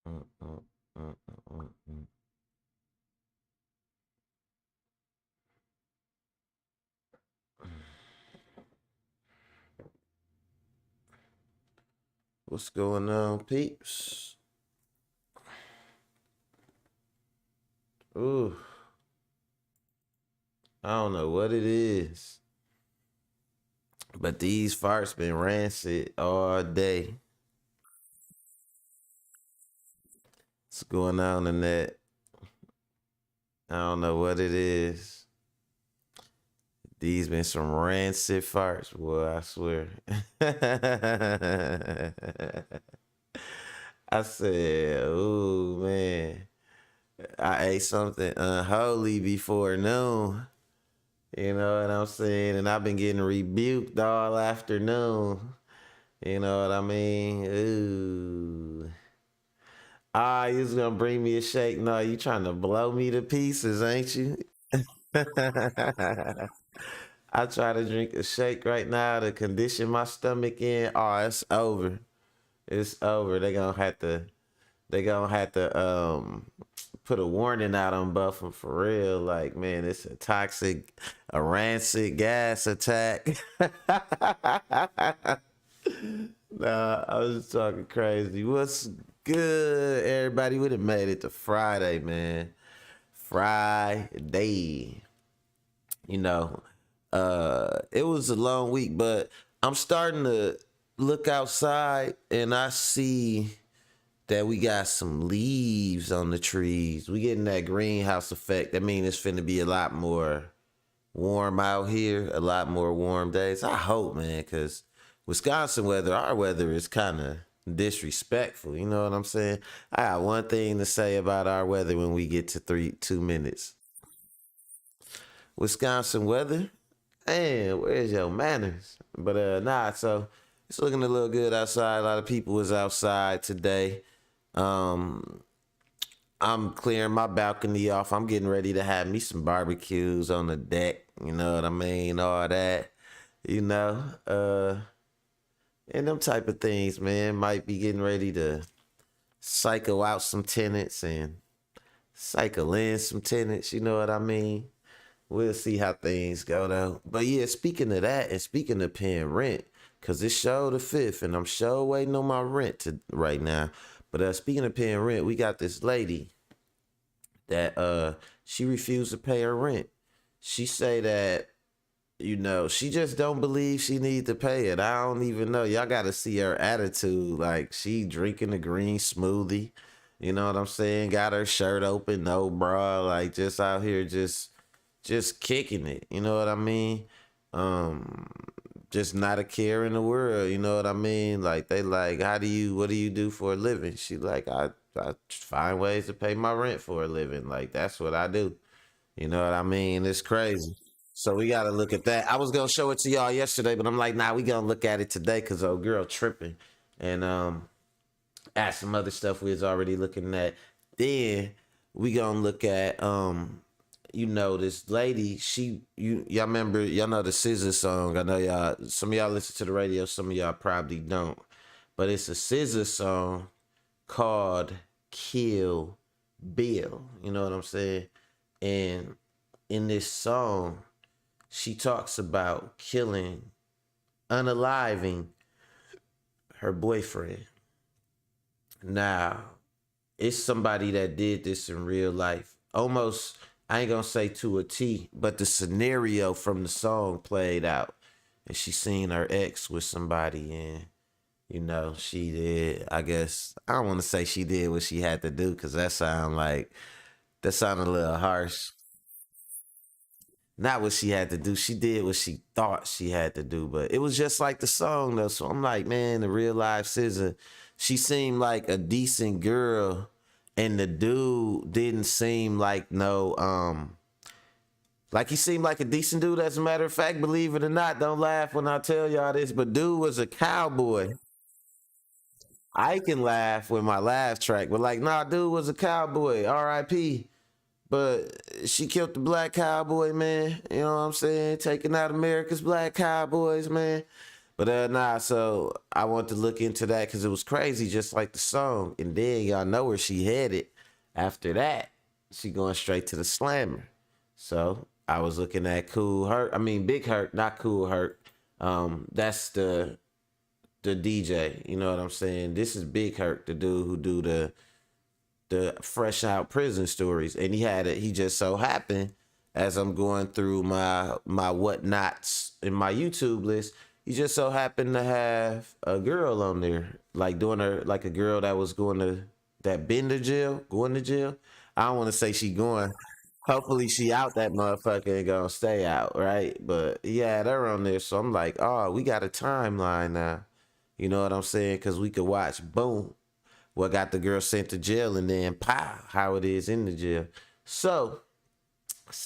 Mm, mm, mm, mm, mm. What's going on, peeps? Ooh, I don't know what it is, but these farts been rancid all day. What's going on in that? I don't know what it is. These been some rancid farts, boy, I swear. I said, ooh, man. I ate something unholy before noon. You know what I'm saying? And I've been getting rebuked all afternoon. You know what I mean? Ooh. Ah, you was gonna bring me a shake. No, you trying to blow me to pieces, ain't you? I try to drink a shake right now to condition my stomach in. Oh, it's over. It's over. They gonna have to put a warning out on Buffum for real. Like, man, it's a rancid gas attack. Nah, I was just talking crazy. What's good, everybody? We done made it to Friday, man. Friday. You know, it was a long week, but I'm starting to look outside and I see that we got some leaves on the trees. We getting that greenhouse effect. That means it's finna be a lot more warm out here, a lot more warm days. I hope, man, because Wisconsin weather, our weather is kind of disrespectful. You know what I'm saying? I got one thing to say about our weather when we get to 2 minutes. Wisconsin weather, man, where's your manners? But nah, so it's looking a little good outside. A lot of people was outside today. Um, I'm clearing my balcony off. I'm getting ready to have me some barbecues on the deck. You know what I mean? All that, you know, and them type of things, man. Might be getting ready to cycle out some tenants and cycle in some tenants. You know what I mean? We'll see how things go though. But yeah, speaking of that and speaking of paying rent, cause it's show the fifth, and I'm sure waiting on my rent to right now. But speaking of paying rent, we got this lady that she refused to pay her rent. She say that she just don't believe she need to pay it. I don't even know. Y'all got to see her attitude. Like she drinking a green smoothie. You know what I'm saying? Got her shirt open, no bra, like just out here just kicking it. You know what I mean? Um just not a care in the world, you know what I mean? Like they like, what do you do for a living? She like, I find ways to pay my rent for a living. Like that's what I do. You know what I mean? It's crazy. So we gotta look at that. I was gonna show it to y'all yesterday, but I'm like, nah, we gonna look at it today because old girl tripping. And at some other stuff we was already looking at. Then we gonna look at this lady, y'all remember, y'all know the SZA song. I know y'all, some of y'all listen to the radio, some of y'all probably don't. But it's a SZA song called Kill Bill. You know what I'm saying? And in this song, she talks about killing, unaliving her boyfriend. Now, it's somebody that did this in real life. Almost, I ain't gonna say to a T, but the scenario from the song played out. And she seen her ex with somebody, and she did, I guess, I don't want to say she did what she had to do because that sounded a little harsh. Not what she had to do. She did what she thought she had to do, but it was just like the song though. So I'm like, man, the real life SZA, she seemed like a decent girl, and the dude didn't seem like like he seemed like a decent dude. As a matter of fact, believe it or not, don't laugh when I tell y'all this, but dude was a cowboy. I can laugh with my laugh track, but like, nah, dude was a cowboy. R.I.P. But she killed the black cowboy, man. You know what I'm saying? Taking out America's black cowboys, man. But nah, so I want to look into that because it was crazy, just like the song. And then y'all know where she headed. After that, she going straight to the slammer. So I was looking at Cool Herc. I mean Big Herc, not Cool Herc. That's the DJ. You know what I'm saying? This is Big Herc, the dude who do the fresh out prison stories. And he just so happened, as I'm going through my whatnots in my YouTube list, he just so happened to have a girl on there, like doing her, like a girl that was going to jail. I don't want to say she going. Hopefully she out that motherfucker and gonna stay out, right? But yeah, they're on there, so I'm like, oh, we got a timeline now. You know what I'm saying? Because we could watch, boom, what got the girl sent to jail, and then pow, how it is in the jail. So,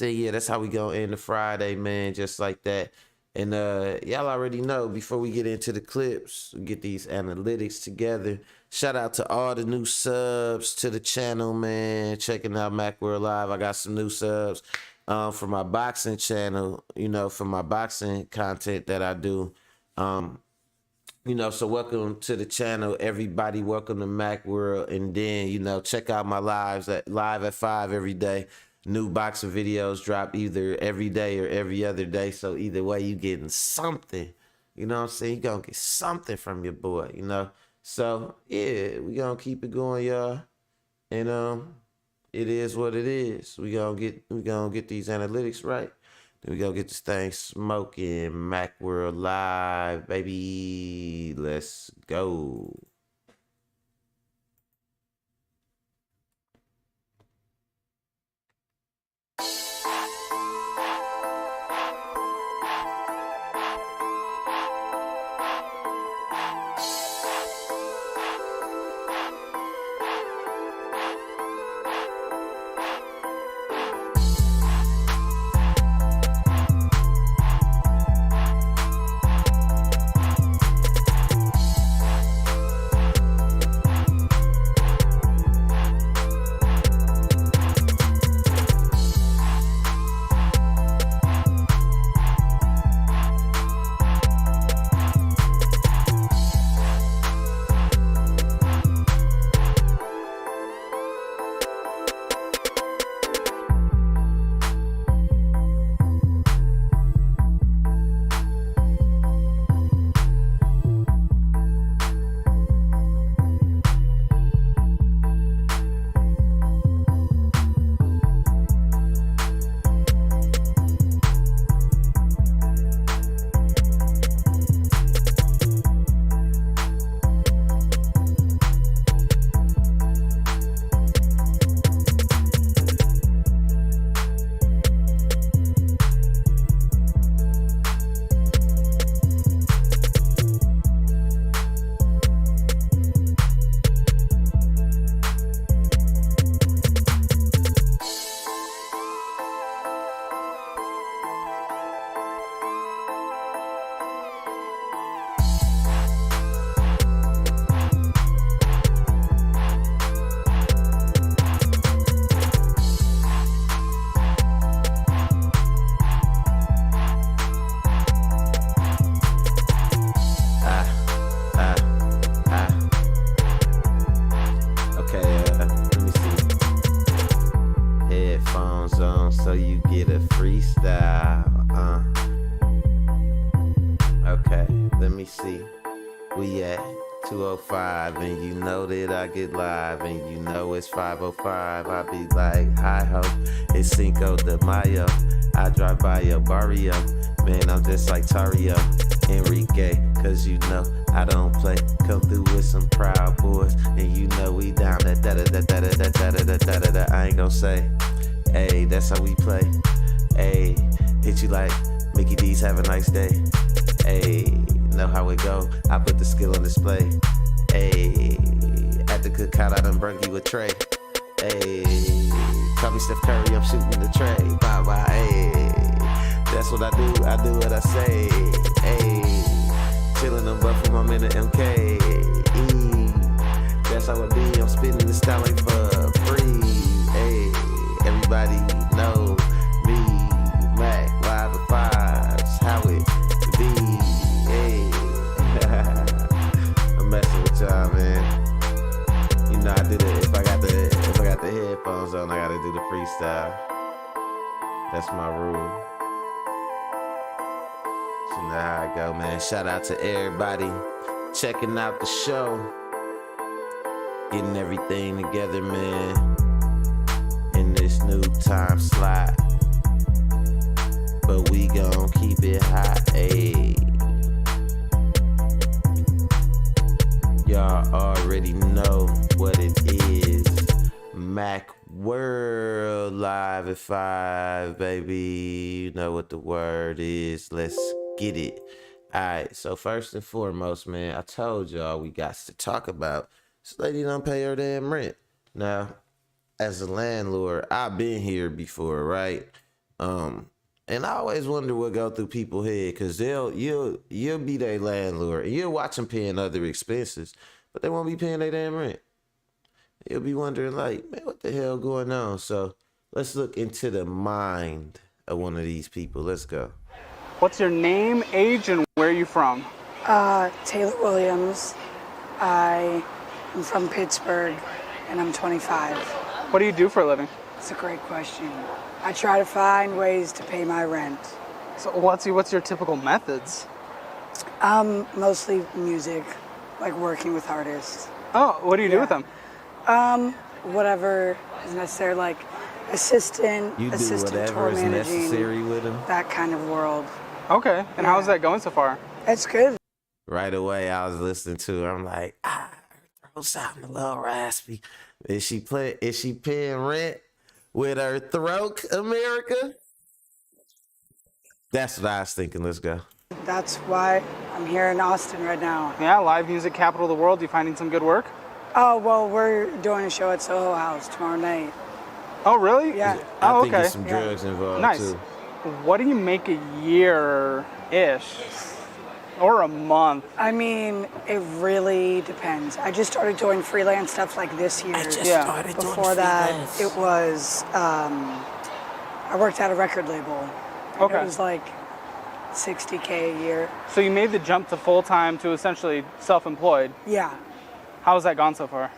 yeah, that's how we gonna end the Friday, man, just like that. And y'all already know, before we get into the clips, we get these analytics together. Shout out to all the new subs to the channel, man. Checking out Macworld Live. I got some new subs for my boxing channel, you know, for my boxing content that I do. You know, so welcome to the channel, everybody. Welcome to Macworld. And then, you know, check out my live at 5 every day. New boxing videos drop either every day or every other day. So either way, you getting something. You know what I'm saying? You gonna get something from your boy, you know? So yeah, we gonna keep it going, y'all. And it is what it is. We gonna get these analytics right. Then we gonna get this thing smoking. Macworld Live, baby. Let's go. So you get a freestyle. Okay, let me see. We at 205, and you know that I get live, and you know it's 505. I be like, hi ho, it's Cinco de Mayo. I drive by your barrio, man, I'm just like Tario, Enrique, cause you know I don't play. Come through with some proud boys, and you know we down that da da da da da da da da da da. I ain't gon' say, hey, that's how we play. Hey, hit you like Mickey D's, have a nice day. Hey, know how it go. I put the skill on display. Hey, at the cookout, I done brought you a tray. Hey, call me Steph Curry, I'm shooting the tray. Bye bye. Hey, that's what I do. I do what I say. Hey, chillin' them buffin', I'm in the MK. That's how it be. I'm spitting the style like for free. Hey, everybody know me, Mac, live at 5's, how it be. Hey, on, I gotta do the freestyle. That's my rule. So you know how I go, man. Shout out to everybody checking out the show, getting everything together, man, in this new time slot. But we gon' keep it hot, ayy. Y'all already know what it is. Mac World live at 5, baby. You know what the word is. Let's get it. Alright, so first and foremost, man, I told y'all we got to talk about this lady don't pay her damn rent. Now, as a landlord, I've been here before, right? And I always wonder what go through people's head, because you'll be their landlord and you'll watch them paying other expenses, but they won't be paying their damn rent. You'll be wondering, like, man, what the hell going on? So let's look into the mind of one of these people. Let's go. What's your name, age, and where are you from? Taylor Williams. I am from Pittsburgh, and I'm 25. What do you do for a living? It's a great question. I try to find ways to pay my rent. So what's your typical methods? Mostly music, like working with artists. Oh, what do you do with them? Whatever is necessary, like assistant You do tour whatever is managing, necessary with them. that kind of world. Okay, and how's that going so far? It's good. Right away, I was listening to her. I'm like, her throat sounding a little raspy. Is she paying rent with her throat, America? That's what I was thinking. Let's go. That's why I'm here in Austin right now. Yeah, live music capital of the world. You finding some good work? Oh, well, we're doing a show at Soho House tomorrow night. Oh, really? Yeah. I Oh, think okay. there's some drugs involved Nice. too. What do you make a year-ish? Or a month? I mean, it really depends. I just started doing freelance stuff like this year. Yeah. Before that, it was, I worked at a record label. And Okay. It was like $60K a year. So you made the jump to full-time to essentially self-employed. Yeah. How's that gone so far?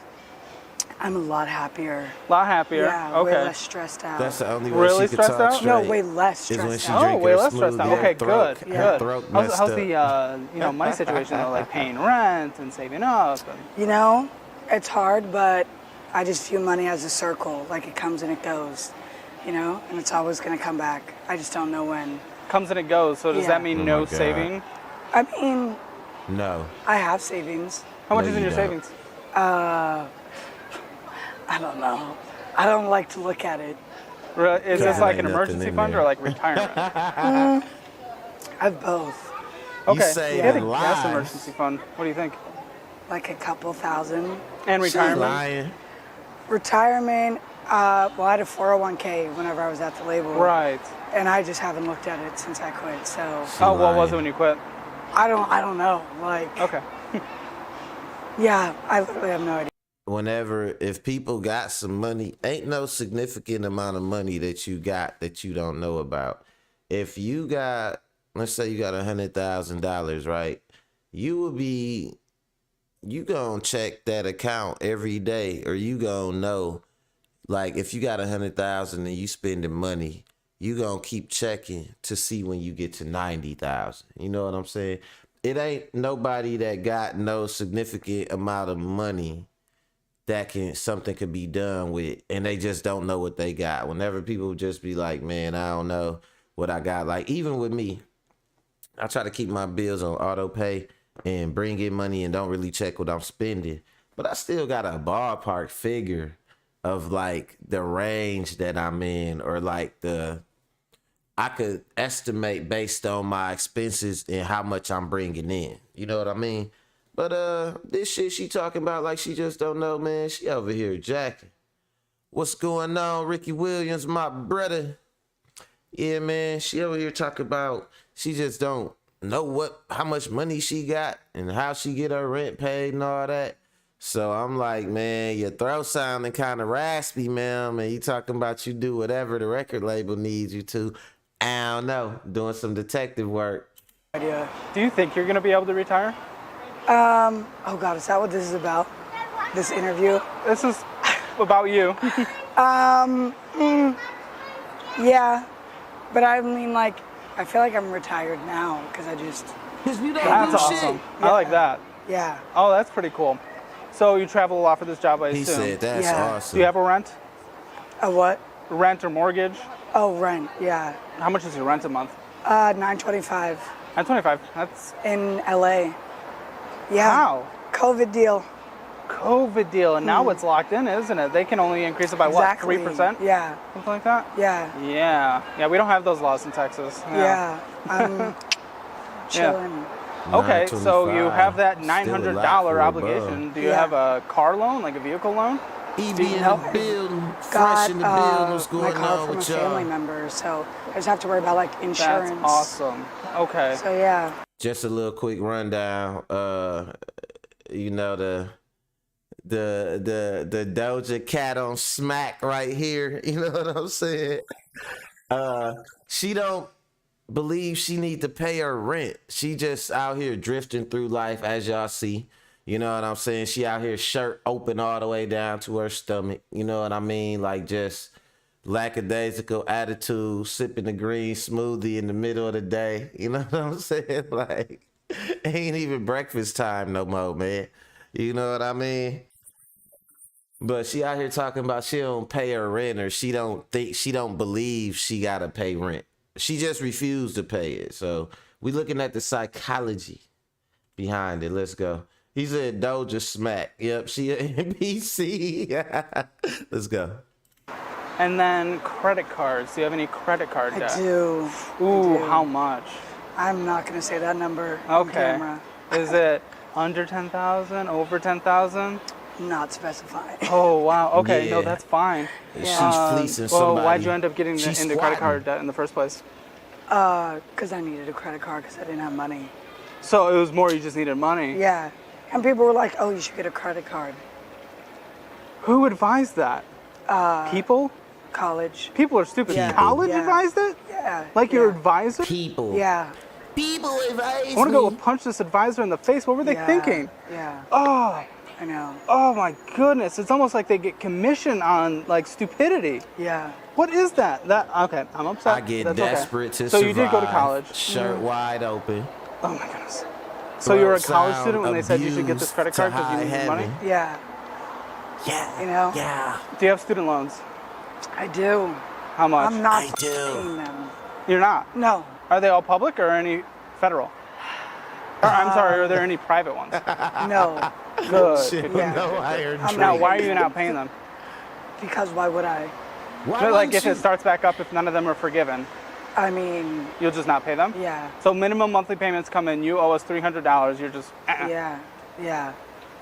I'm a lot happier. A lot happier? Yeah, okay. way less stressed out. That's the only way Really she could stressed talk out? straight. No, way less Is when stressed she out. drink way her less stressed smoothie, out. her Okay, throat- good, her good. throat How's messed the up. money situation though, like paying rent and saving up? And... You know, it's hard, but I just view money as a circle. Like it comes and it goes, you know, and it's always going to come back. I just don't know when. Comes and it goes. So does Yeah. that mean Oh no my God. saving? I mean, No. I have savings. How much No, is in you your don't. savings? I don't know. I don't like to look at it. Is this Yeah. like an Ain't nothing emergency in fund there. or like retirement? I have both. Okay. saving Yeah, the gas lives. emergency fund. What do you think? Like a couple thousand. And She retirement? lying. Retirement, well, I had a 401k whenever I was at the label. Right. And I just haven't looked at it since I quit. So Oh, what was lying. it when you quit? I don't know. Like, Okay. yeah, I literally have no idea. Whenever, if people got some money, ain't no significant amount of money that you got that you don't know about. If you got, let's say you got $100,000, right? You gonna check that account every day, or you gonna know, like if you got 100,000 and you spending money, you gonna keep checking to see when you get to 90,000. You know what I'm saying? It ain't nobody that got no significant amount of money that something could be done with, and they just don't know what they got. Whenever people just be like, man, I don't know what I got. Like even with me, I try to keep my bills on auto pay and bring in money and don't really check what I'm spending. But I still got a ballpark figure of like the range that I'm in, or like I could estimate based on my expenses and how much I'm bringing in. You know what I mean? But this shit she talking about like she just don't know, man. She over here jacking. What's going on, Ricky Williams, my brother? Yeah, man, she over here talking about she just don't know how much money she got and how she get her rent paid and all that. So I'm like, man, your throat sounding kind of raspy, man. And you talking about you do whatever the record label needs you to. I don't know, doing some detective work. Idea. Do you think you're going to be able to retire? Oh God, is that what this is about? This interview? This is about you. Yeah, but I mean, like, I feel like I'm retired now because I just, Cause you don't That's do awesome. shit. I like that. yeah. Oh, that's pretty cool. So you travel a lot for this job, I He assume. said that's Yeah. awesome. Do you have a rent? A what? Rent or mortgage? Oh, rent. Yeah. How much is your rent a month? $9.25 At 25. That's in LA. Yeah. wow. COVID deal. COVID deal, and now it's locked in, isn't it? They can only increase it by Exactly. what, 3%? Yeah. Something like that? Yeah. Yeah, we don't have those laws in Texas. Yeah. I'm chilling. Okay, so you have that Still a $900 lot for a obligation. bug. Do you Yeah. have a car loan, like a vehicle loan? He be in No, the building, fresh Got in the building. What's my going car on from a with family y'all? member, so I just have to worry about like insurance. That's awesome. Okay. So yeah. Just a little quick rundown. You know the Doja Cat on smack right here. You know what I'm saying? She don't believe she need to pay her rent. She just out here drifting through life, as y'all see. You know what I'm saying? She out here shirt open all the way down to her stomach. You know what I mean? Like just lackadaisical attitude, sipping the green smoothie in the middle of the day. You know what I'm saying? Like ain't even breakfast time no more, man. You know what I mean? But she out here talking about she don't pay her rent or she don't believe she gotta pay rent. She just refused to pay it. So we looking at the psychology behind it. Let's go. He said Doja smack. Yep, she a NBC. Let's go. And then credit cards. Do you have any credit card debt? I do. Ooh, I do. how much? I'm not gonna say that number on Okay. camera. Is it under 10,000? Over 10,000? Not specified. Oh wow. Okay, no, Yeah. that's fine. She's fleecing Well, somebody. why'd you end up getting She's into credit squatting. card debt in the first place? Because I needed a credit card because I didn't have money. So it was more you just needed money. Yeah. And people were like, oh, you should get a credit card. Who advised that? People? College. People are stupid. Yeah. College Yeah. advised it? Yeah. Like yeah. your advisor? People. Yeah. People advise I want to go me. punch this advisor in the face. What were they Yeah. thinking? Yeah. Oh, I know. oh my goodness. It's almost like they get commission on like stupidity. Yeah. What is that? Okay, I'm upset. I get That's desperate okay. to So survive. you did go to college. Shirt wide open. Oh my goodness. So you were a Throat college sound student when they said you should get this abused credit to card because you high needed money? heaven. Yeah. Yeah. You know? Yeah. Do you have student loans? I do. How much? I'm not I do. paying them. You're not? No. Are they all public or any federal? Or, I'm sorry, are there any private ones? No. Good. Shit, good. Yeah. no iron I'm Now, not- why are you not paying them? Because why would I? Why But, like, wouldn't if you? it starts back up, if none of them are forgiven, I mean, you'll just not pay them? yeah. So minimum monthly payments come in, you owe us $300, you're just, Yeah. Yeah.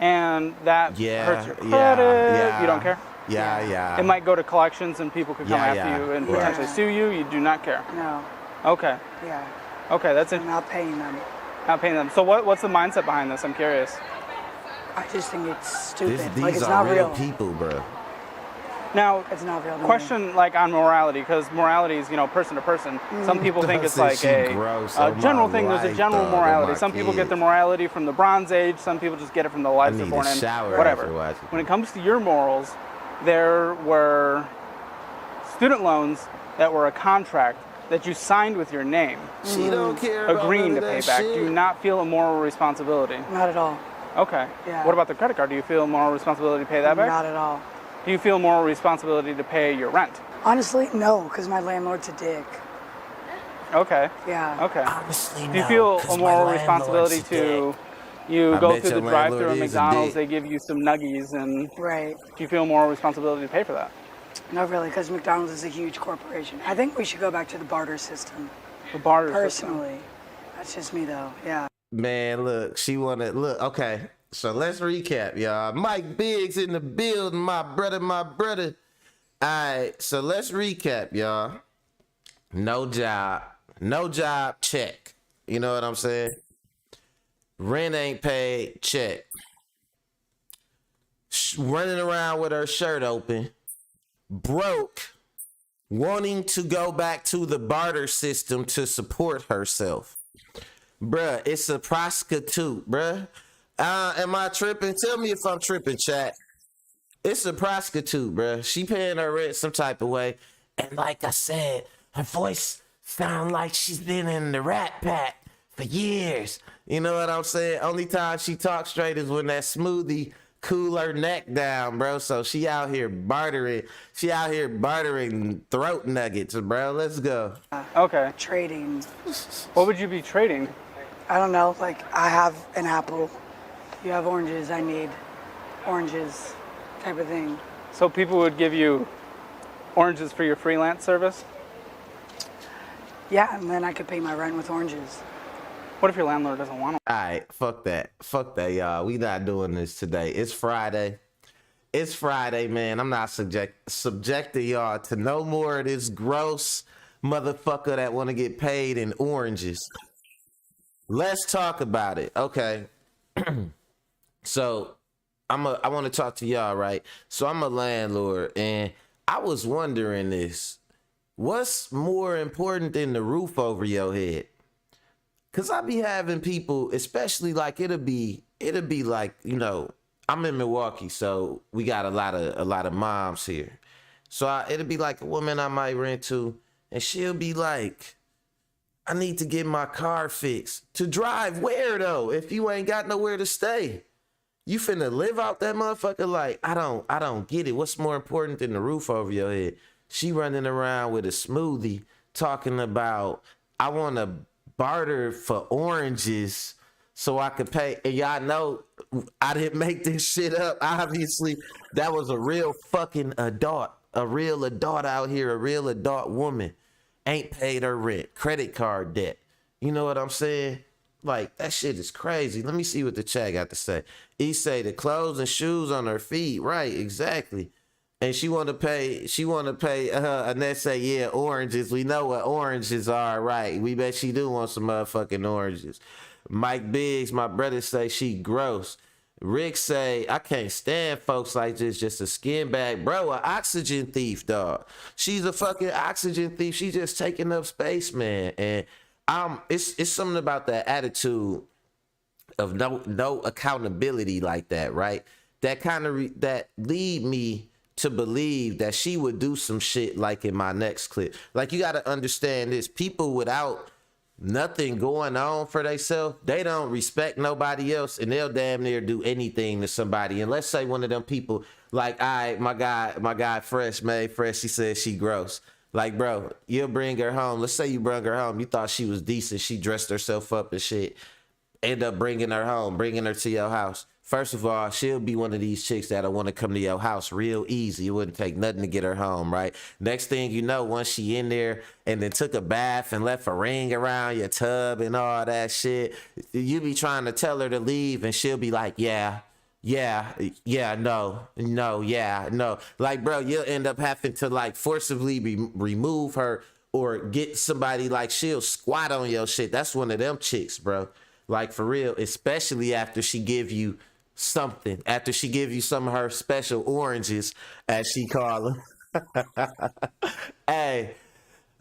and that Yeah, hurts your yeah, credit. yeah. You don't care? Yeah, yeah. It might go to collections and people could come Yeah, after yeah. you and Yeah. potentially sue you. You do not care. No. Okay. Yeah. Okay, that's it. I'm not paying them. Not paying them. So what's the mindset behind this? I'm curious. I just think it's stupid. These like it's are not real real. people, bro. Now, It's not real. to me. question like on morality, because morality is, person to person. Some people think it's Said like she a gross. a Oh, general my thing. There's a life, general dog. Oh, morality. my Some people get their kids. morality from the Bronze Age. Some people just get it from the lives they're need born to in. shower Whatever. after watching. When it comes to your morals, there were student loans that were a contract that you signed with your name, She don't care about agreeing to none of pay that back. shit. Do you not feel a moral responsibility? Not at all. Okay. Yeah. What about the credit card? Do you feel a moral responsibility to pay that back? Not at all. Do you feel moral responsibility to pay your rent? Honestly, no, because my landlord's a dick. Okay. Yeah. Okay. Honestly, Do you no, feel 'cause a my moral landlord's responsibility a to dick. you I go bet through the your drive-through landlord at is a McDonald's, dick. they give you some nuggies, and do Right. you feel moral responsibility to pay for that? Not really, because McDonald's is a huge corporation. I think we should go back to the barter system. The barter system. Personally. That's just me, though. Yeah. Man, look, she wanna look. Okay, so let's recap, y'all. Mike Biggs in the building, my brother, my brother. All right, so let's recap, y'all. No job, check. You know what I'm saying? Rent ain't paid, check. Running around with her shirt open, broke, wanting to go back to the barter system to support herself. Bruh, it's a prostitute, bruh. Am I tripping? Tell me if I'm tripping, chat. It's a prostitute, bruh. She paying her rent some type of way. And like I said, her voice sound like she's been in the Rat Pack for years. You know what I'm saying? Only time she talks straight is when that smoothie cool her neck down, bro. So she out here bartering. She out here bartering throat nuggets, bro. Let's go. Okay. Trading. What would you be trading? I don't know. Like, I have an apple. You have oranges. I need oranges, type of thing. So people would give you oranges for your freelance service? Yeah, and then I could pay my rent with oranges. What if your landlord doesn't want them? All right, fuck that. Fuck that, y'all. We not doing this today. It's Friday. It's Friday, man. I'm not subjecting y'all to no more of this gross motherfucker that want to get paid in oranges. Let's talk about it. Okay. So I want to talk to y'all, right? So I'm a landlord, and I was wondering this. What's more important than the roof over your head? Cause I be having people, especially like it'll be like, you know, I'm in Milwaukee, so we got a lot of moms here. So it'll be like a woman I might rent to, and she'll be like, I need to get my car fixed. To drive where though? If you ain't got nowhere to stay, you finna live out that motherfucker? Like, I don't get it. What's more important than the roof over your head? She running around with a smoothie talking about, I want to barter for oranges so I could pay. And y'all know I didn't make this shit up. Obviously, that was a real fucking adult. A real adult out here, a real adult woman. Ain't paid her rent. Credit card debt. You know what I'm saying? Like, that shit is crazy. Let me see what the chat got to say. He say the clothes and shoes on her feet. Right, exactly. And she want to pay, Annette say, yeah, oranges. We know what oranges are, right? We bet she do want some motherfucking oranges. Mike Biggs, my brother, say she gross. Rick say, I can't stand folks like this, just a skin bag. Bro, an oxygen thief, dog. She's a fucking oxygen thief. She just taking up space, man. And it's something about that attitude of no accountability like that, right? That kind of that lead me to believe that she would do some shit like in my next clip. Like, you got to understand this. People without nothing going on for themselves, they don't respect nobody else, and they'll damn near do anything to somebody. And let's say one of them people, like, all right, my guy Fresh, she said she gross. Like, bro, you'll bring her home. Let's say you bring her home. You thought she was decent. She dressed herself up and shit. End up bringing her home, bringing her to your house. First of all, she'll be one of these chicks that'll want to come to your house real easy. It wouldn't take nothing to get her home, right? Next thing you know, once she in there and then took a bath and left a ring around your tub and all that shit, you be trying to tell her to leave and she'll be like, no. Like, bro, you'll end up having to like forcibly remove her or get somebody, like, she'll squat on your shit. That's one of them chicks, bro. Like, for real, especially after she give you something, after she give you some of her special oranges, as she call them. Hey,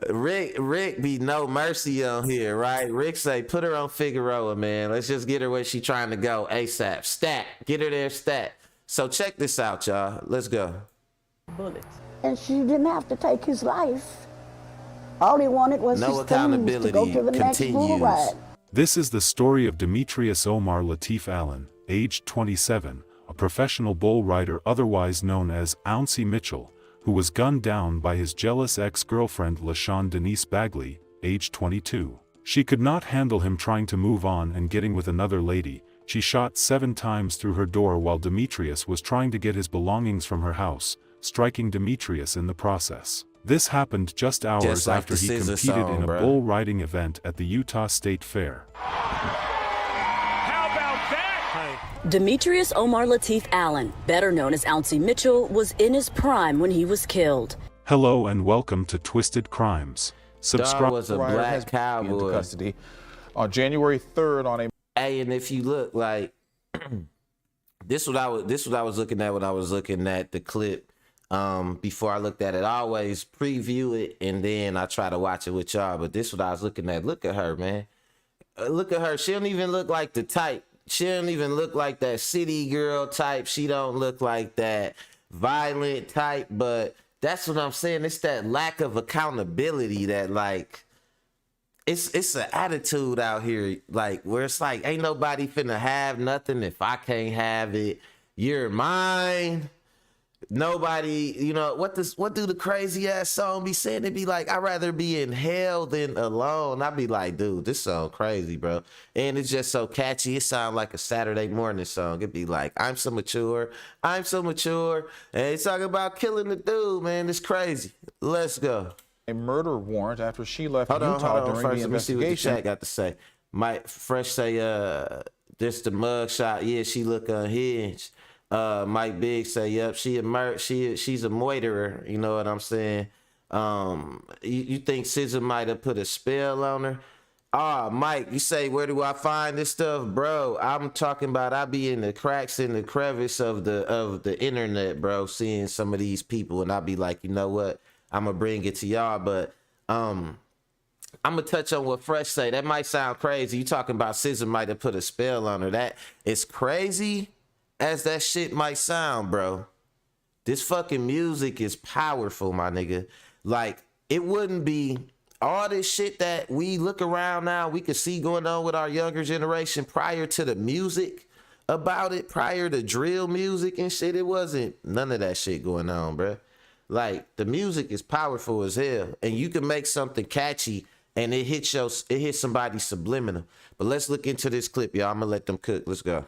Rick be no mercy on here, right? Rick say, put her on Figueroa, man. Let's just get her where she trying to go ASAP. Stat, get her there, stat. So check this out, y'all. Let's go. Bullets. And she didn't have to take his life. All he wanted was no his things to go to the next bull ride. This is the story of Demetrius Omar Latif Allen, aged 27, a professional bull rider otherwise known as Ouncy Mitchell, who was gunned down by his jealous ex-girlfriend LaShawn Denise Bagley, aged 22. She could not handle him trying to move on and getting with another lady. She shot 7 times through her door while Demetrius was trying to get his belongings from her house, striking Demetrius in the process. This happened just hours like after he SZA competed song, in a bro. bull riding event at the Utah State Fair. How about that? Demetrius Omar Latif Allen, better known as Ouncy Mitchell, was in his prime when he was killed. Hello and welcome to Twisted Crimes. Dog was a Ryder has black been into cowboy. custody on January 3rd on a Hey, and if you look, like, this what I was looking at when I was looking at the clip. Before I looked at it, I always preview it and then I try to watch it with y'all. But this what I was looking at. Look at her, man. Look at her. She don't even look like the type. She don't even look like that city girl type. She don't look like that violent type, but that's what I'm saying. It's that lack of accountability that like it's an attitude out here, like where it's like ain't nobody finna have nothing if I can't have it. You're mine. Nobody, you know, what do the crazy ass song be saying? It be like, I'd rather be in hell than alone. I'd be like, dude, this song crazy, bro. And it's just so catchy. It sounds like a Saturday morning song. It'd be like, I'm so mature. And it's talking about killing the dude, man. It's crazy. Let's go. A murder warrant after she left Hold Utah on. during First, the let me see what the investigation. chat got to say. Mike Fresh say, this the mug shot. Yeah, she look unhinged. Mike Big say, yep, she's a moiterer. You know what I'm saying? You think SZA might have put a spell on her? Mike, you say, where do I find this stuff? Bro, I'm talking about I be in the cracks in the crevice of the internet, bro, seeing some of these people, and I be like, you know what? I'm gonna bring it to y'all, but I'm gonna touch on what Fresh say. That might sound crazy. You talking about SZA might have put a spell on her. That is crazy as that shit might sound, bro. This fucking music is powerful, my nigga. Like, it wouldn't be all this shit that we look around now, we could see going on with our younger generation prior to the music about it, prior to drill music and shit. It wasn't none of that shit going on, bro. Like, the music is powerful as hell, and you can make something catchy and it hits somebody subliminal. But let's look into this clip, y'all. I'm gonna let them cook. Let's go.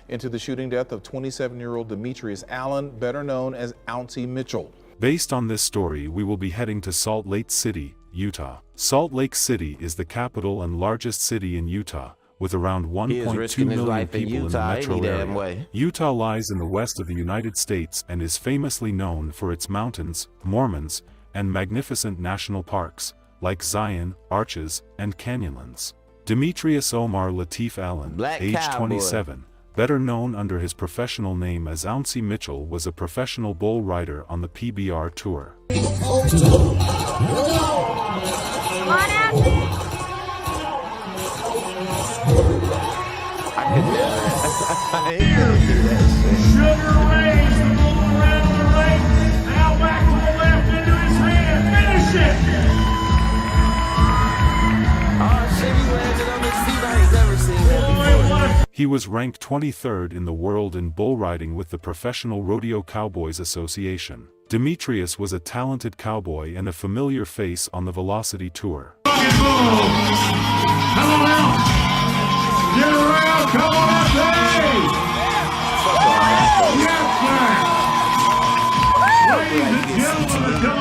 Into the shooting death of 27-year-old Demetrius Allen, better known as Ouncy Mitchell. Based on this story, we will be heading to Salt Lake City, Utah. Salt Lake City is the capital and largest city in Utah, with around 1.2 million people in the metro area. Utah lies in the west of the United States and is famously known for its mountains, Mormons, and magnificent national parks, like Zion, Arches, and Canyonlands. Demetrius Omar Latif Allen, age 27, better known under his professional name as Ouncy Mitchell, was a professional bull rider on the PBR Tour. Sugar Ray's the bull around the ring. Now back to the left into his hand. Finish it. Oh shit, he landed on his feet. I ain't never seen that before. He was ranked 23rd in the world in bull riding with the Professional Rodeo Cowboys Association. Demetrius was a talented cowboy and a familiar face on the Velocity Tour. Come on out. Get around. Come on out, babe.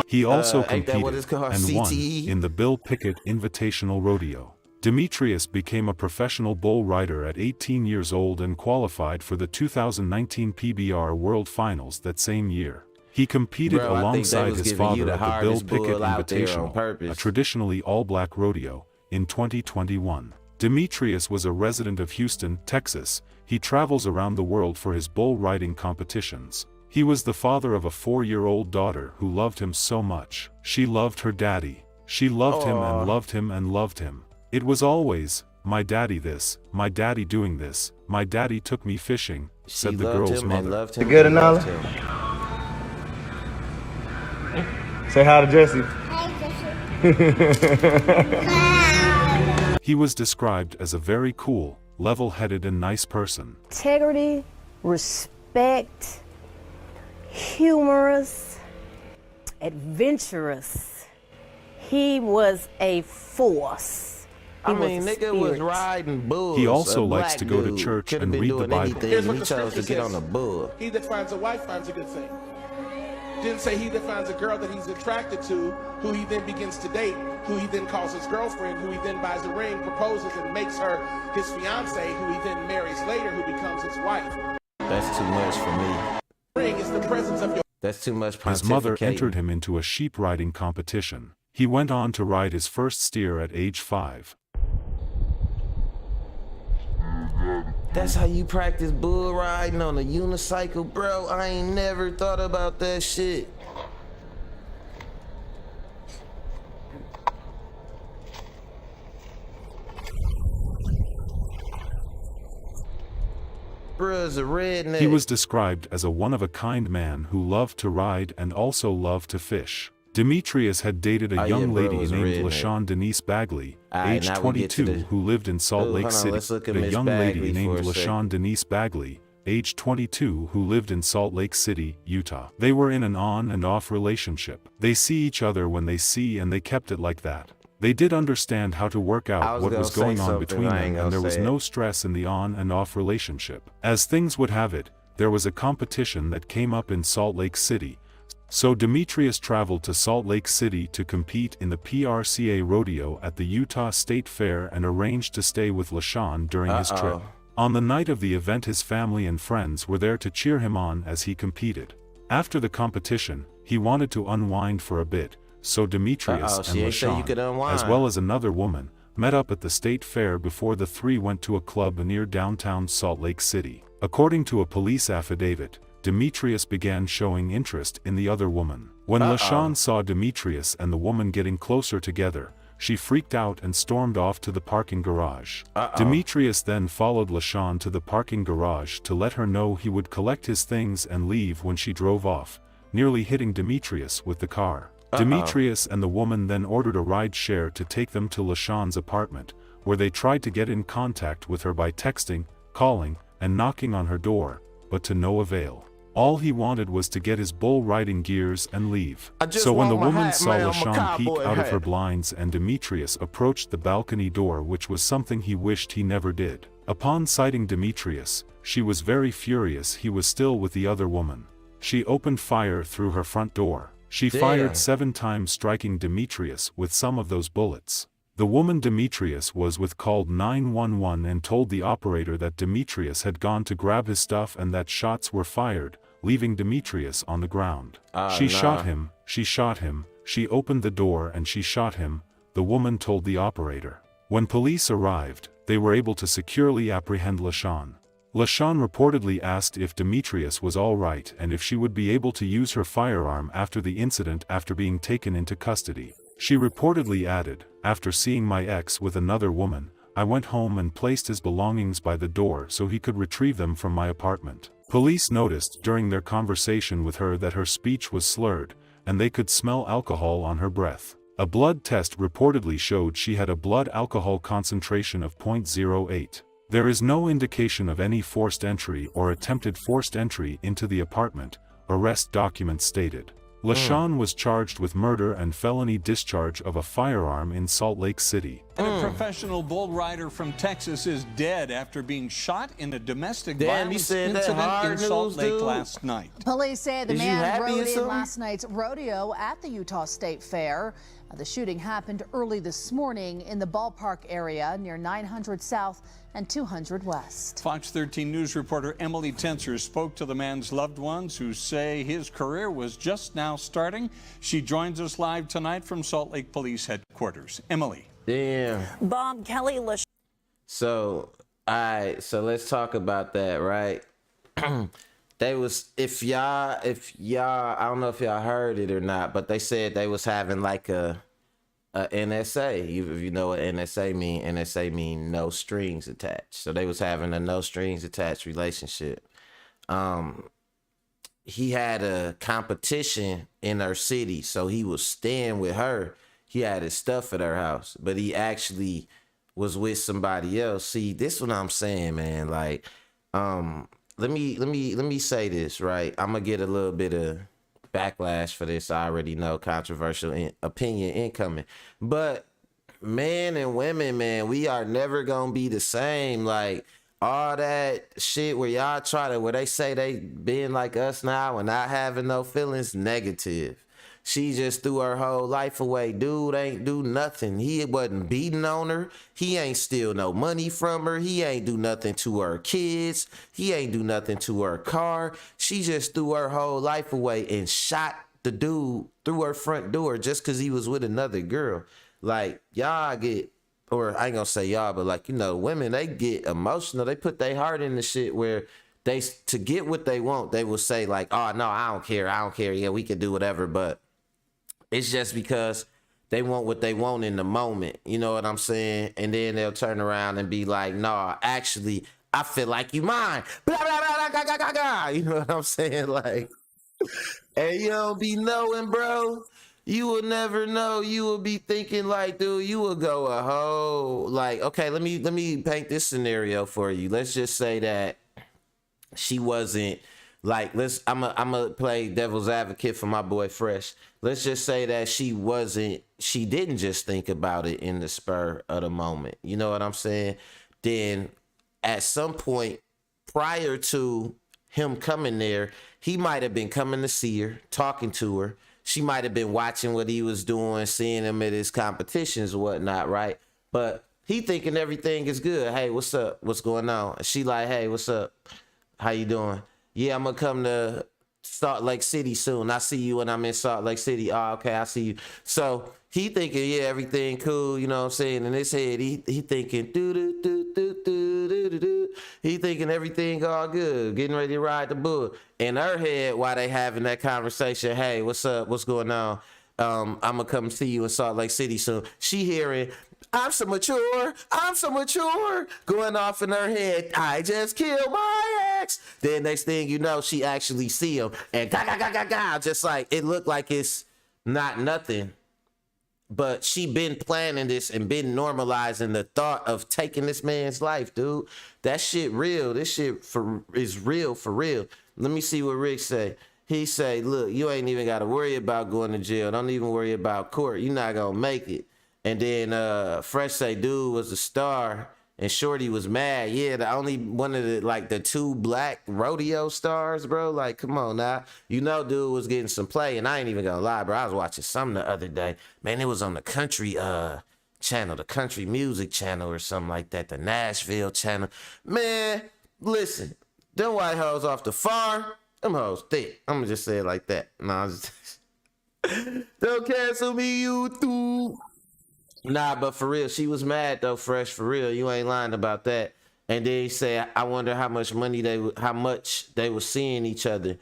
He also ain't that what competed it's called? and won CTE? in the Bill Pickett Invitational Rodeo. Demetrius became a professional bull rider at 18 years old and qualified for the 2019 PBR World Finals that same year. He competed alongside his father at the Bill Pickett Invitational, a traditionally all-black rodeo, in 2021. Demetrius was a resident of Houston, Texas. He travels around the world for his bull riding competitions. He was the father of a 4-year-old daughter who loved him so much. She loved her daddy. She loved him and loved him and loved him. It was always, my daddy this, my daddy doing this, my daddy took me fishing, said the girl's mother. Good enough. Say hi to Jesse. He was described as a very cool, level-headed and nice person. Integrity, respect, humorous, adventurous. He was a force. I mean, nigga was riding bulls. He also likes to go to church and read the Bible. He chose to get on a bull. He that finds a wife finds a good thing. Didn't say he that finds a girl that he's attracted to, who he then begins to date, who he then calls his girlfriend, who he then buys a ring, proposes, and makes her his fiance, who he then marries later, who becomes his wife. That's too much for me. Ring is the presence of your... That's too much. His mother entered him into a sheep riding competition. He went on to ride his first steer at age 5. That's how you practice bull riding on a unicycle, bro? I ain't never thought about that shit. Bruh's a redneck. He was described as a one-of-a-kind man who loved to ride and also loved to fish. Demetrius had dated a young lady named LaShawn Denise Bagley, age 22, who lived in Salt Lake City. The young lady named LaShawn Denise Bagley, age 22, who lived in Salt Lake City, Utah. They were in an on and off relationship. They see each other when they see, and they kept it like that. They did understand how to work out what was going on between them, and there was no stress in the on and off relationship. As things would have it, there was a competition that came up in Salt Lake City, so Demetrius traveled to Salt Lake City to compete in the PRCA rodeo at the Utah State Fair and arranged to stay with LaShawn during his trip. On the night of the event, his family and friends were there to cheer him on as he competed. After the competition, he wanted to unwind for a bit, so Demetrius and LaShawn, as well as another woman, met up at the state fair before the three went to a club near downtown Salt Lake City. According to a police affidavit, Demetrius began showing interest in the other woman. When LaShawn saw Demetrius and the woman getting closer together, she freaked out and stormed off to the parking garage. Demetrius then followed LaShawn to the parking garage to let her know he would collect his things and leave when she drove off, nearly hitting Demetrius with the car. Demetrius and the woman then ordered a ride share to take them to LaShawn's apartment, where they tried to get in contact with her by texting, calling, and knocking on her door, but to no avail. All he wanted was to get his bull riding gears and leave. So when the woman saw LaShawn peek out of her blinds and Demetrius approached the balcony door, which was something he wished he never did. Upon sighting Demetrius, she was very furious he was still with the other woman. She opened fire through her front door. She fired 7 times, striking Demetrius with some of those bullets. The woman Demetrius was with called 911 and told the operator that Demetrius had gone to grab his stuff and that shots were fired, leaving Demetrius on the ground. She shot him, she opened the door and she shot him, the woman told the operator. When police arrived, they were able to securely apprehend LaShawn. LaShawn reportedly asked if Demetrius was all right and if she would be able to use her firearm after the incident after being taken into custody. She reportedly added, "After seeing my ex with another woman, I went home and placed his belongings by the door so he could retrieve them from my apartment." Police noticed during their conversation with her that her speech was slurred, and they could smell alcohol on her breath. A blood test reportedly showed she had a blood alcohol concentration of 0.08. There is no indication of any forced entry or attempted forced entry into the apartment, arrest documents stated. LaShawn was charged with murder and felony discharge of a firearm in Salt Lake City. And a professional bull rider from Texas is dead after being shot in a domestic violence incident in Salt Lake last night. Police say the man rode in last night's rodeo at the Utah State Fair. The shooting happened early this morning in the ballpark area near 900 South and 200 West. Fox 13 News reporter Emily Tenser spoke to the man's loved ones who say his career was just now starting. She joins us live tonight from Salt Lake Police Headquarters. Emily. Damn. Bob Kelly. So let's talk about that, right? They was, if y'all, I don't know if y'all heard it or not, but they said they was having like a NSA. If you know what NSA mean no strings attached. So they was having a no strings attached relationship. He had a competition in her city, so he was staying with her. He had his stuff at her house, but he actually was with somebody else. See, this is what I'm saying, man. Like, let me say this, right? I'm gonna get a little bit of backlash for this. I already know, controversial opinion incoming. But men and women, man, we are never gonna be the same. Like, all that shit where y'all where they say they being like us now and not having no feelings, negative. She just threw her whole life away. Dude ain't do nothing. He wasn't beating on her. He ain't steal no money from her. He ain't do nothing to her kids. He ain't do nothing to her car. She just threw her whole life away and shot the dude through her front door just because he was with another girl. Like, y'all get, or I ain't gonna say y'all, but like, you know, women, they get emotional. They put their heart in the shit where they, to get what they want, they will say like, oh, no, I don't care. Yeah, we can do whatever, but it's just because they want what they want in the moment. You know what I'm saying? And then they'll turn around and be like, nah, actually, I feel like you mine. Blah, blah, blah, blah, blah, blah, blah. You know what I'm saying? Like, and you don't be knowing, bro. You will never know. You will be thinking like, dude, you will go a whole like, okay, let me paint this scenario for you. Let's just say that she wasn't like, I'm a play devil's advocate for my boy Fresh. Let's just say that she didn't just think about it in the spur of the moment. You know what I'm saying? Then at some point prior to him coming there, he might have been coming to see her, talking to her. She might have been watching what he was doing, seeing him at his competitions or whatnot, right? But he thinking everything is good. Hey, what's up? What's going on? And she like, hey, what's up? How you doing? Yeah, I'm gonna come to Salt Lake City soon. I see you when I'm in Salt Lake City. Oh, okay, I see you. So he thinking, yeah, everything cool, you know what I'm saying? In his head, he thinking, do. He thinking everything all good, getting ready to ride the bull. In her head, while they having that conversation, hey, what's up? What's going on? I'm gonna come see you in Salt Lake City soon. She hearing, I'm so mature, going off in her head. I just killed my ex. Then next thing you know, she actually see him and just like it looked like it's not nothing. But she been planning this and been normalizing the thought of taking this man's life, dude. That shit real. This shit is real for real. Let me see what Rick say. He say, look, you ain't even got to worry about going to jail. Don't even worry about court. You're not going to make it. And then Fresh say, dude was a star. And Shorty was mad. Yeah, the only one of the two black rodeo stars, bro. Like, come on now. You know, dude was getting some play. And I ain't even gonna lie, bro. I was watching something the other day. Man, it was on the country channel, the country music channel or something like that. The Nashville channel. Man, listen. Them white hoes off the farm, them hoes thick. I'm gonna just say it like that. Nah, don't cancel me, YouTube. Nah, but for real, she was mad though, Fresh, for real. You ain't lying about that. And then he said, I wonder how much they were seeing each other.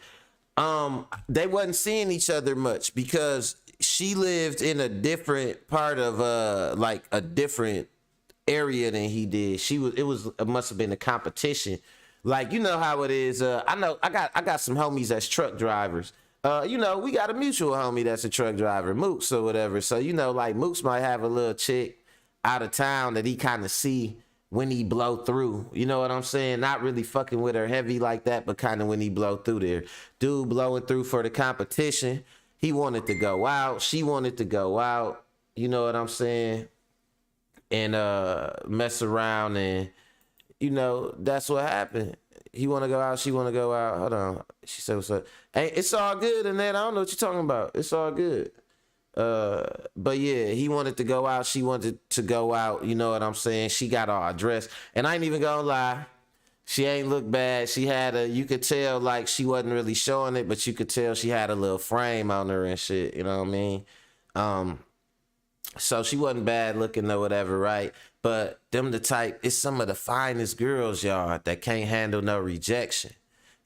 They wasn't seeing each other much because she lived in a different part of like a different area than he did. It must have been a competition. Like, you know how it is. I got some homies that's truck drivers. You know, we got a mutual homie that's a truck driver, Mooks or whatever. So, you know, like Mooks might have a little chick out of town that he kind of see when he blow through. You know what I'm saying? Not really fucking with her heavy like that, but kind of when he blow through there. Dude blowing through for the competition. He wanted to go out. She wanted to go out. You know what I'm saying? And mess around, and, you know, that's what happened. He want to go out. She want to go out. Hold on. She said, what's up? Hey, it's all good. And then I don't know what you're talking about. It's all good. But yeah, he wanted to go out. She wanted to go out. You know what I'm saying? She got our address. And I ain't even gonna lie. She ain't look bad. She had you could tell like she wasn't really showing it, but you could tell she had a little frame on her and shit. You know what I mean? So she wasn't bad looking or whatever, right? But them the type, it's some of the finest girls, y'all, that can't handle no rejection.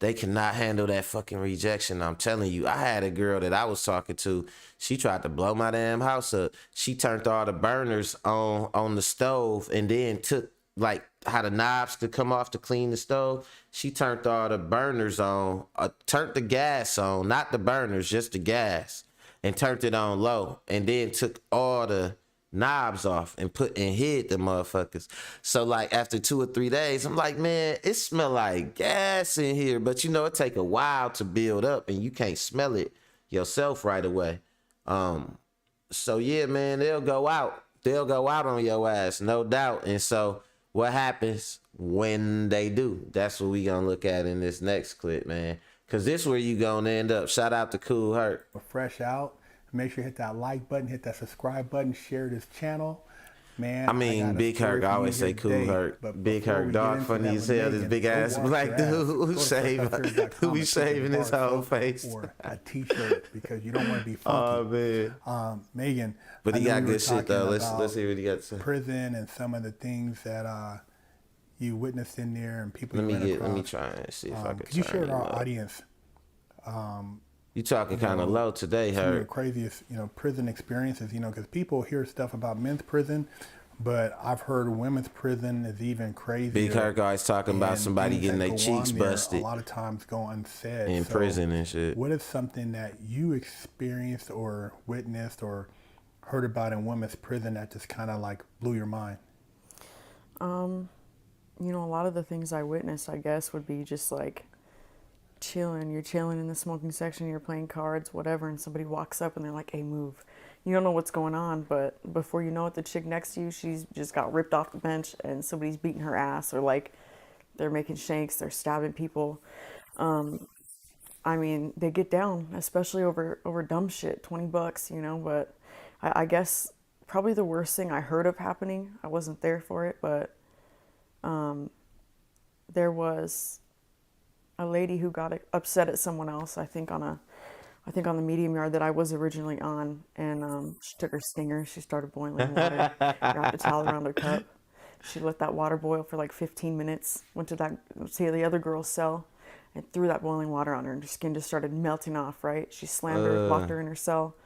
They cannot handle that fucking rejection. I'm telling you, I had a girl that I was talking to. She tried to blow my damn house up. She turned all the burners on the stove and then took like how the knobs could come off to clean the stove. She turned all the burners on, turned the gas on, not the burners, just the gas, and turned it on low, and then took all the knobs off and hid the motherfuckers. So like after 2 or 3 days, I'm like, man, it smell like gas in here. But you know, it take a while to build up and you can't smell it yourself right away. So yeah, man, they'll go out on your ass, no doubt. And so what happens when they do? That's what we gonna look at in this next clip, man. Cause this where you gonna end up. Shout out to Cool Herc. Fresh out. Make sure you hit that like button, hit that subscribe button, share this channel. Man, I mean, Big Herc, I always say Cool Herc. Big Herc, dog, funny as hell, this big ass black dude who be shaving his whole face. Or a t-shirt because you don't want to be funky. Oh, man. Megan. But he got good shit, though. Let's hear what he got to say. Prison and some of the things that you witnessed in there and people let me try and see if I can could you share with our audience you talking kind of low today, Herc. Herc. Craziest, prison experiences, because people hear stuff about men's prison, but I've heard women's prison is even crazier. Big Herc always talking about somebody getting their cheeks busted. A lot of times go unsaid. In prison and shit. What is something that you experienced or witnessed or heard about in women's prison that just kind of like blew your mind? You know, a lot of the things I witnessed, I guess, would be just like chilling. You're chilling in the smoking section, you're playing cards, whatever, and somebody walks up and they're like, hey, move. You don't know what's going on, but before you know it, the chick next to you, she's just got ripped off the bench and somebody's beating her ass, or like they're making shanks, they're stabbing people. I mean, they get down, especially over dumb shit, $20, you know, but I guess probably the worst thing I heard of happening, I wasn't there for it, but there was a lady who got upset at someone else, I think on the medium yard that I was originally on, and she took her stinger, she started boiling water, wrapped a towel around her cup. She let that water boil for like 15 minutes, went to the other girl's cell, and threw that boiling water on her, and her skin just started melting off, right? She slammed her, locked her in her cell.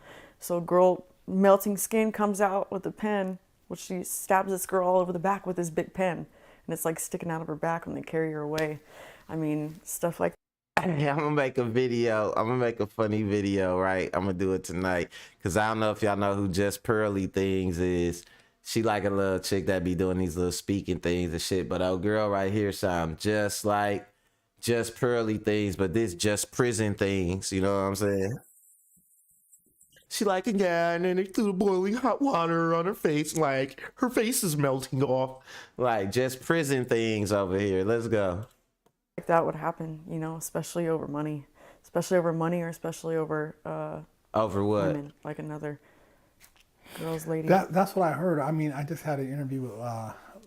So girl, melting skin comes out with a pen, which she stabs this girl all over the back with this big pen, and it's like sticking out of her back when they carry her away. I mean, stuff like that. Hey, I'm gonna make a video. I'm gonna make a funny video, right? I'm gonna do it tonight, because I don't know if y'all know who Just Pearly Things is. She like a little chick that be doing these little speaking things and shit, but old girl right here sound just like Just Pearly Things, but this Just Prison Things, you know what I'm saying? She like a guy, and then they threw the boiling hot water on her face, like her face is melting off. Like Just Prison Things over here. Let's go. Like that would happen, you know, especially over money, or especially over over what? Women, like another girl's lady. That's what I heard. I mean, I just had an interview with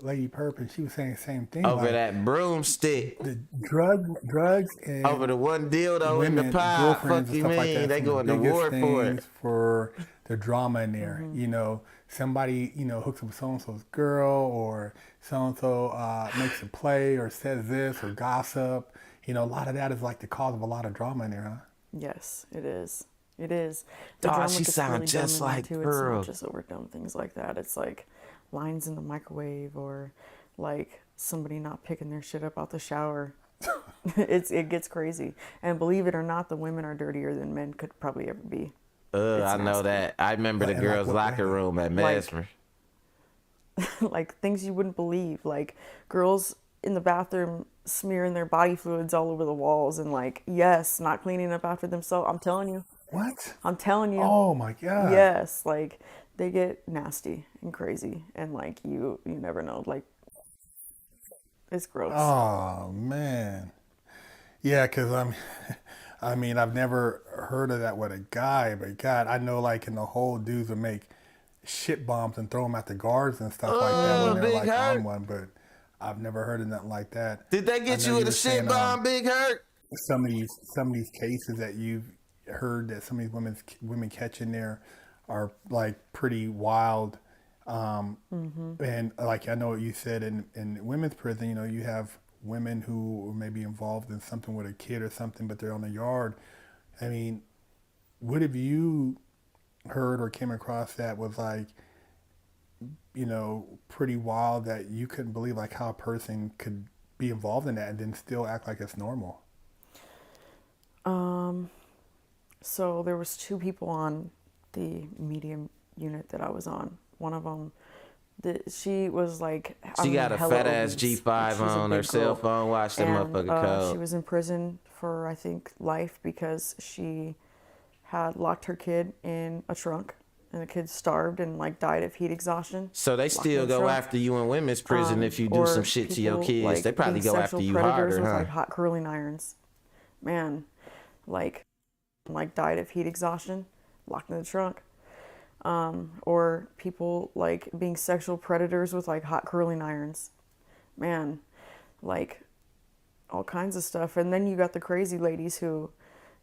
Lady Perp, and she was saying the same thing. Over like, that broomstick. The drugs and over the one dildo women, in the pie. Fuck you mean? Like they go into war for it. For the drama in there. Mm-hmm. You know, somebody, you know, hooks up with so-and-so's girl, or so-and-so makes a play or says this or gossip. You know, a lot of that is like the cause of a lot of drama in there, huh? Yes, it is. It is. The drama she sounds really just like Pearl. It's not just over dumb things like that. It's like lines in the microwave, or like somebody not picking their shit up out the shower. It gets crazy. And believe it or not, the women are dirtier than men could probably ever be. I know that. I remember the girls' locker room at Mesmer. Like things you wouldn't believe. Like girls in the bathroom smearing their body fluids all over the walls, and like, yes, not cleaning up after themselves. I'm telling you. What? I'm telling you. Oh my God. Yes, like they get nasty and crazy, and like you never know. Like it's gross. Oh man. Yeah, because I mean, I've never heard of that with a guy, but God, I know like in the whole dudes would make shit bombs and throw them at the guards and stuff like that when they're like on one, but I've never heard of nothing like that. Did they get you with a shit bomb, Big Hurt? Some of these cases that you've heard that some of these women catch in there are like pretty wild. And like I know what you said in women's prison, you know, you have women who may be involved in something with a kid or something, but they're on the yard. I mean, what have you heard or came across that was like, you know, pretty wild, that you couldn't believe like how a person could be involved in that and then still act like it's normal? So there was 2 people on the medium unit that I was on. One of them, she was like, she got a fat ass G5 on her cell phone. Watch that motherfucker code. She was in prison for, I think, life, because she had locked her kid in a trunk, and the kid starved and like died of heat exhaustion. So they still go after you in women's prison if you do some shit to your kids. Like, they probably go after you harder, with huh? like hot curling irons. Man, like died of heat exhaustion, locked in the trunk. Or people like being sexual predators with like hot curling irons. Man, like all kinds of stuff. And then you got the crazy ladies who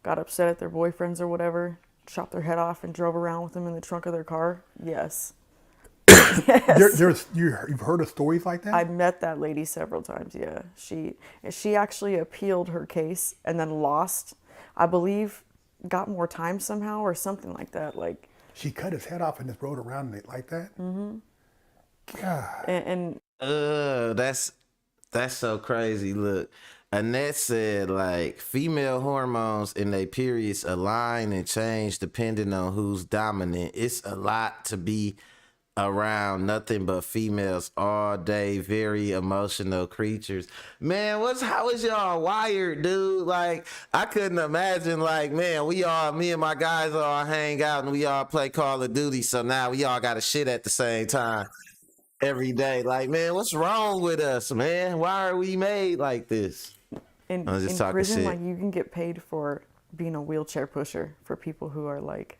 got upset at their boyfriends or whatever, chopped their head off and drove around with them in the trunk of their car. Yes. Yes. You've heard of stories like that? I met that lady several times, yeah. She actually appealed her case and then lost, I believe, got more time somehow or something like that. Like, she cut his head off and just rode around it like that? Mm-hmm. God. And That's so crazy. Look, Annette said like female hormones in their periods align and change depending on who's dominant. It's a lot to be around nothing but females all day, very emotional creatures. Man, how is y'all wired, dude? Like, I couldn't imagine, like, man, me and my guys all hang out and we all play Call of Duty, so now we all got a shit at the same time every day. Like, man, what's wrong with us, man? Why are we made like this? in prison, like, you can get paid for being a wheelchair pusher for people who are like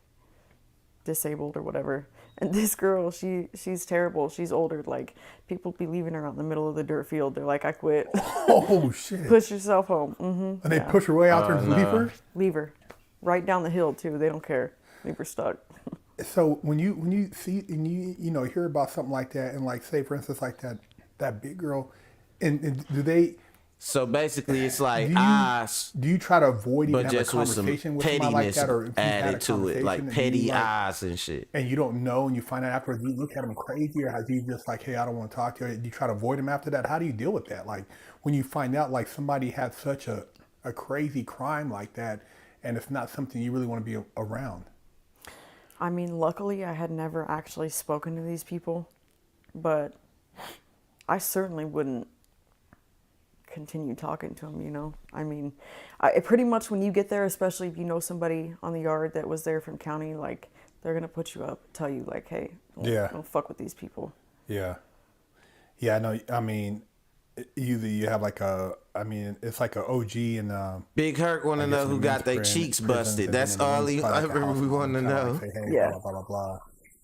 disabled or whatever. And this girl, she's terrible. She's older. Like, people be leaving her out in the middle of the dirt field. They're like, I quit. Oh, shit. Push yourself home. Mm-hmm. And they push her way out there and leave her? Leave her. Right down the hill, too. They don't care. Leave her stuck. So when you see and you know hear about something like that, and like say for instance like that big girl, and do they? So basically, it's like do you try to avoid even but having a just with some conversation with somebody like that, or if you've had a added to it, like conversation petty eyes and shit? And you don't know, and you find out afterwards, you look at them crazy, or how you just like, hey, I don't want to talk to you. Do you try to avoid them after that? How do you deal with that? Like when you find out like somebody had such a crazy crime like that, and it's not something you really want to be around. I mean, luckily I had never actually spoken to these people, but I certainly wouldn't continue talking to them, you know? I mean, pretty much when you get there, especially if you know somebody on the yard that was there from county, like, they're going to put you up, tell you, like, hey, don't fuck with these people. Yeah. Yeah, I know. I mean, either you have like it's like a OG and Big Herc want to know who got their cheeks busted. That's all we want to know. Like say, hey, yeah. Blah, blah, blah, blah,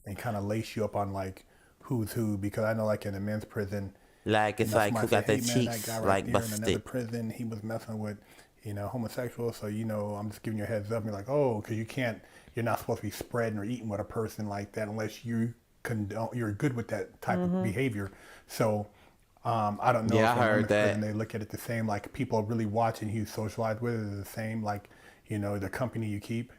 and kind of lace you up on like who's who, because I know like in the men's prison, like it's like who got their cheeks like busted. In another prison, he was messing with, homosexuals. So I'm just giving you a heads up. And you're like, oh, because you're not supposed to be spreading or eating with a person like that unless you're good with that type of behavior. So. I don't know if I heard that. And they look at it the same, like people are really watching who you socialize with is the same, like, the company you keep.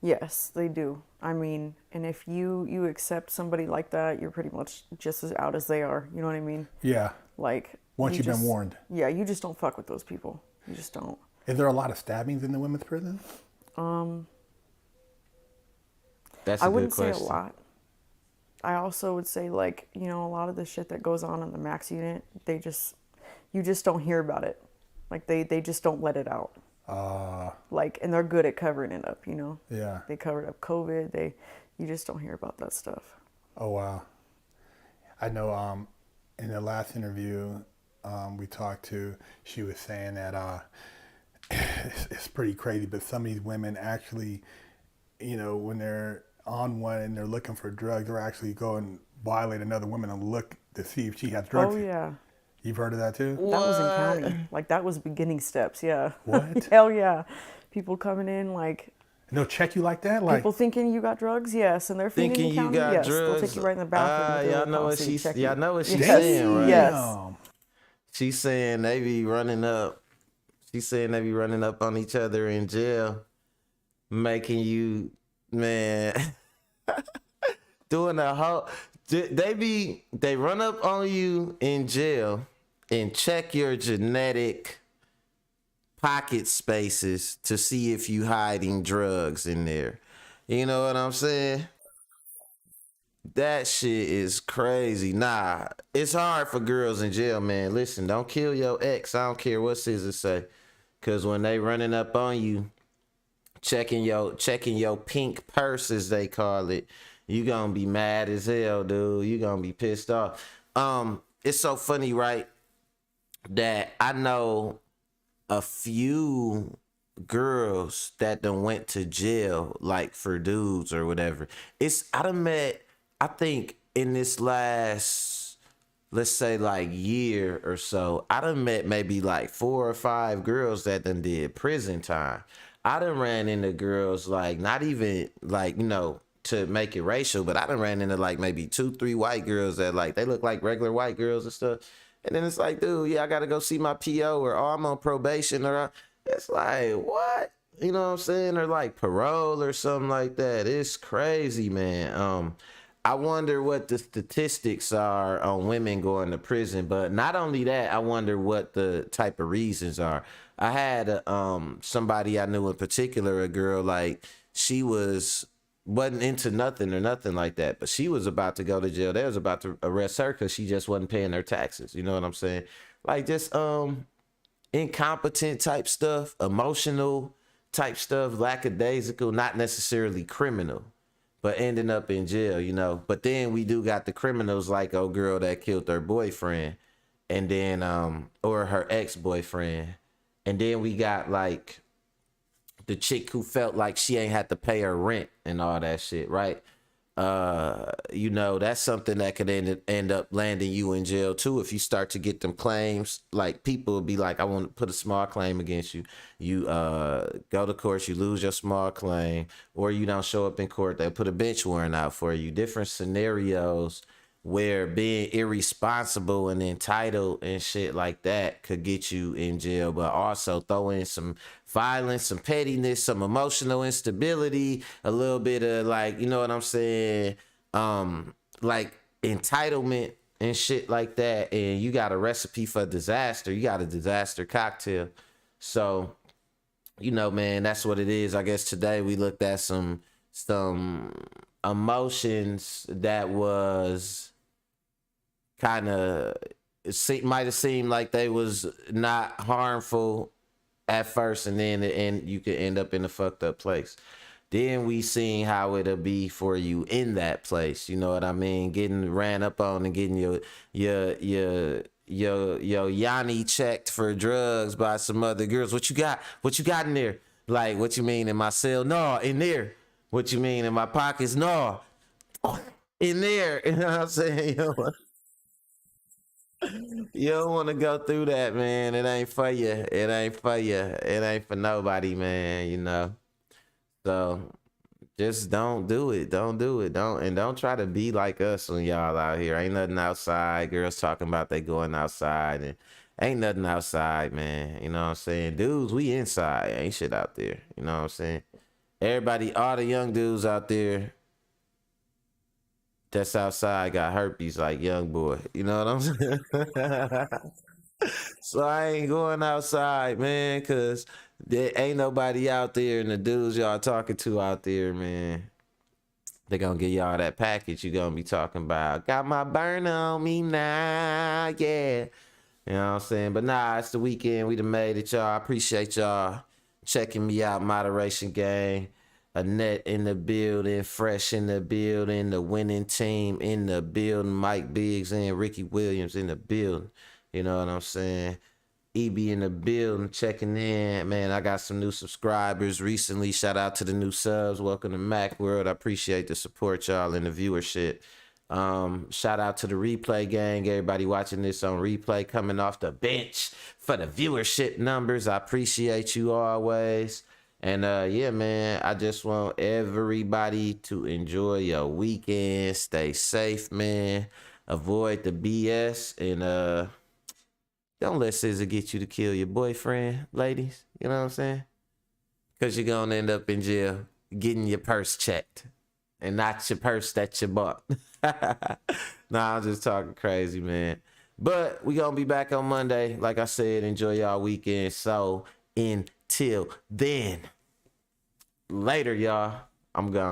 Yes, they do. I mean, and if you accept somebody like that, you're pretty much just as out as they are. You know what I mean? Yeah. Like once you've been warned. Yeah, you just don't fuck with those people. You just don't. Is there a lot of stabbings in the women's prison? That's a I good wouldn't question. say a lot. I also would say, like, a lot of the shit that goes on in the max unit, you just don't hear about it. Like, they just don't let it out. Like, and they're good at covering it up, Yeah. They covered up COVID. You just don't hear about that stuff. Oh, wow. I know in the last interview we talked to, she was saying that it's pretty crazy, but some of these women actually, when they're on one and they're looking for drugs, they're actually go and violate another woman and look to see if she has drugs. Oh, yeah. You've heard of that too? That was in county. Like, that was beginning steps, yeah. What? Hell yeah. People coming in, like... And they'll check you like that? Like people thinking you got drugs, yes. And they're thinking in you county, got yes. drugs. They'll take you right in the bathroom. Y'all know what she's yes. saying, right? Yes. She's saying they be running up. She's saying they be running up on each other in jail, making you, man... doing a whole, they run up on you in jail and check your genetic pocket spaces to see if you hiding drugs in there. You know what I'm saying? That shit is crazy. Nah, it's hard for girls in jail, man. Listen, don't kill your ex. I don't care what SZA say, cause when they running up on you, checking your pink purse, as they call it, you gonna be mad as hell, dude. You gonna be pissed off. It's so funny, right, that I know a few girls that done went to jail, like for dudes or whatever. I done met, I think in this last, let's say like year or so, I done met maybe like 4 or 5 girls that done did prison time. I done ran into girls, like, not even, like, to make it racial, but I done ran into, like, maybe 2, 3 white girls that, like, they look like regular white girls and stuff. And then it's like, dude, yeah, I got to go see my PO, or, oh, I'm on probation, or, it's like, what? You know what I'm saying? Or, like, parole or something like that. It's crazy, man. I wonder what the statistics are on women going to prison, but not only that, I wonder what the type of reasons are. I had somebody I knew in particular, a girl, like she wasn't into nothing or nothing like that, but she was about to go to jail. They was about to arrest her because she just wasn't paying her taxes. You know what I'm saying? Like just incompetent type stuff, emotional type stuff, lackadaisical, not necessarily criminal, but ending up in jail, you know. But then we do got the criminals like old girl that killed her boyfriend, and then or her ex-boyfriend. And then we got like the chick who felt like she ain't had to pay her rent and all that shit, right? You know, that's something that could end up landing you in jail too if you start to get them claims. Like people will be like, I want to put a small claim against you. You go to court, you lose your small claim, or you don't show up in court, they put a bench warrant out for you. Different scenarios where being irresponsible and entitled and shit like that could get you in jail, but also throw in some violence, some pettiness, some emotional instability, a little bit of like, you know what I'm saying, like entitlement and shit like that, and you got a recipe for disaster. You got a disaster cocktail. So, you know, man, that's what it is. I guess today we looked at some emotions that was kind of, it might have seemed like they was not harmful at first, and then you could end up in a fucked up place. Then we seen how it'll be for you in that place. You know what I mean? Getting ran up on and getting your yanni checked for drugs by some other girls. What you got? What you got in there? Like, what you mean in my cell? No, in there. What you mean in my pockets? No, in there. You know what I'm saying? You don't want to go through that, man. It ain't for you. It ain't for you. It ain't for nobody, man. You know. So just don't do it. Don't do it. Don't try to be like us when y'all out here. Ain't nothing outside. Girls talking about they going outside, and ain't nothing outside, man. You know what I'm saying? Dudes, we inside. Ain't shit out there. You know what I'm saying? Everybody, all the young dudes out there that's outside got herpes like young boy. You know what I'm saying? So I ain't going outside, man, because there ain't nobody out there, and the dudes y'all talking to out there, man, they gonna get y'all that package you gonna be talking about. Got my burner on me now, yeah. You know what I'm saying? But nah, it's the weekend. We done made it, y'all. I appreciate y'all checking me out, Moderation Gang. Annette in the building, Fresh in the building, the winning team in the building, Mike Biggs and Ricky Williams in the building. You know what I'm saying? EB in the building, checking in. Man, I got some new subscribers recently. Shout out to the new subs. Welcome to Mac World. I appreciate the support, y'all, and the viewership. Shout out to the replay gang. Everybody watching this on replay, coming off the bench for the viewership numbers. I appreciate you always. And yeah, man, I just want everybody to enjoy your weekend. Stay safe, man. Avoid the BS, and don't let SZA get you to kill your boyfriend, ladies. You know what I'm saying? Because you're going to end up in jail getting your purse checked. And not your purse that you bought. Nah, I'm just talking crazy, man. But we going to be back on Monday. Like I said, enjoy y'all weekend. So, until then, later, y'all. I'm gone.